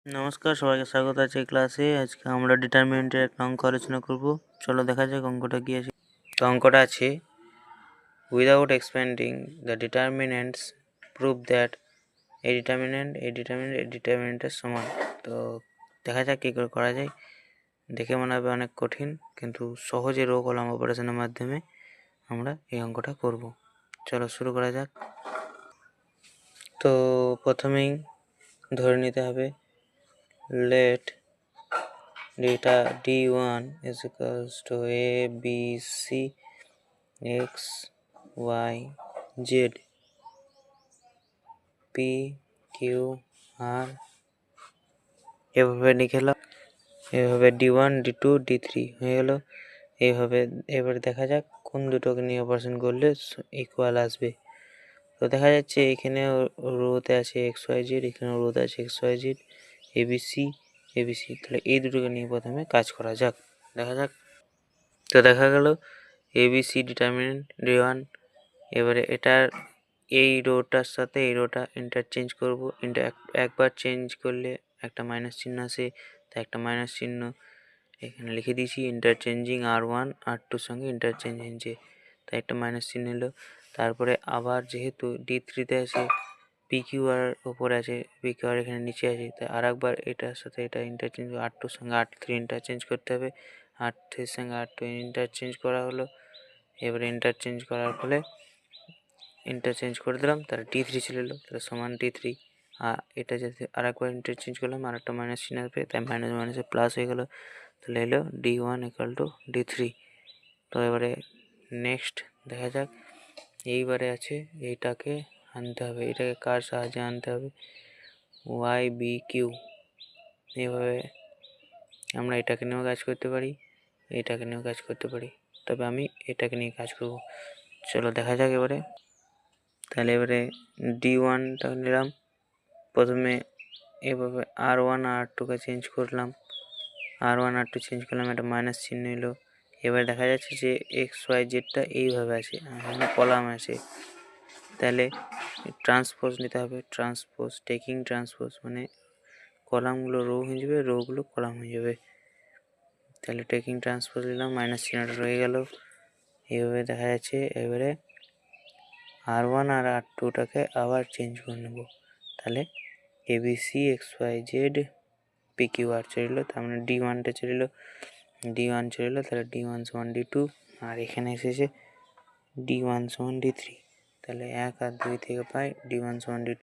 নমস্কার, সবাইকে স্বাগত আছে এই ক্লাসে। আজকে আমরা ডিটারমিনেন্টের একটা অঙ্ক আলোচনা করব। চলো দেখা যাক অঙ্কটা কি আছে। তো অঙ্কটা আছে, without expanding the determinants prove that এই ডিটারমিনেন্টের সমান। তো দেখা যাক কী করে করা যায়। দেখে মনে হবে অনেক কঠিন, কিন্তু সহজে রো কলাম অপারেশনের মাধ্যমে আমরা এই অঙ্কটা করব। চলো শুরু করা যাক। তো প্রথমেই ধরে নিতে হবে let data d1 is equals to a b c x y z p q r এভাবে লিখলাম। এভাবে d1 d2 d3 হয়ে গেল। এইভাবে এবার দেখা যাক কোন দুটোকে নিয়ে অপারেশন করলে ইকুয়াল আসবে। তো দেখা যাচ্ছে এখানে রোতে আছে এক্স ওয়াই জেড, এখানে রোতে আছে X Y Z, ABC ABC. তাহলে এই দুটোকে নিয়ে প্রথমে কাজ করা যাক, দেখা যাক। তো দেখা গেল এবিসি ডিটারমিনেন্ট d1। এবারে এটার এই রোটার সাথে এই রোটা ইন্টারচেঞ্জ করব। একবার চেঞ্জ করলে একটা মাইনাস চিহ্ন আসে, তাই একটা মাইনাস চিহ্ন এখানে লিখে দিয়েছি। ইন্টারচেঞ্জিং r1 r2 সঙ্গে ইন্টারচেঞ্জ হচ্ছে, তাই একটা মাইনাস চিহ্ন এলো। তারপরে আবার যেহেতু d3তে আছে পিকিউআর ওপরে আছে, পিকিউআর এখানে নিচে আছে, তাই আর একবার এটার সাথে এটা ইন্টারচেঞ্জ, r2 সঙ্গে r3 ইন্টারচেঞ্জ করতে হবে। r3 সঙ্গে r2 ইন্টারচেঞ্জ করা হলো। এবারে ইন্টারচেঞ্জ করার ফলে ইন্টারচেঞ্জ করে দিলাম, তাহলে d3 চলে এলো, তাহলে সমান d3। আর এটা যদি আর একবার ইন্টারচেঞ্জ করলাম আর একটা মাইনাস চিহ্ন আসবে, তাই মাইনাস মাইনাসে প্লাস হয়ে গেল, তাহলে এলো d1 ইকুয়াল টু d3। তো এবারে নেক্সট দেখা যাক। এইবারে আছে এইটাকে আনতে হবে, এটাকে কার সাহায্যে আনতে হবে, ওয়াই বি কিউ। এইভাবে আমরা এটাকে নিয়েও কাজ করতে পারি, এটাকে নিয়েও কাজ করতে পারি, তবে আমি এটাকে নিয়ে কাজ করব। চলো দেখা যাক এবারে। তাহলে এবারে d1টা নিলাম, প্রথমে এভাবে r1 আর r2কে চেঞ্জ করলাম, r1 r2 চেঞ্জ করলাম, একটা মাইনাস চিহ্ন এলো। এবার দেখা যাচ্ছে যে এক্স ওয়াই জেডটা এইভাবে আছে, এখানে কলাম আছে, তাহলে ট্রান্সপোজ নিতে হবে। ট্রান্সপোজ, টেকিং ট্রান্সপোজ মানে কলামগুলো রো হয়ে যাবে, রোগুলো কলাম হয়ে যাবে। তাহলে টেকিং ট্রান্সপোজ নিলাম, মাইনাস চিহ্নটা রয়ে গেল। এইভাবে দেখা যাচ্ছে। এবারে r1 আর r2টাকে আবার চেঞ্জ করে নেব, তাহলে ABC X Y Z P Q R চলে এলো, তার মানে d1টা চলে এলো, d1 চলে এলো, তাহলে d1 সমান d2। আর এখানে এসেছে d1 সমান d3, তাহলে 1 আর 2 থেকে পাই d1 সমান d2।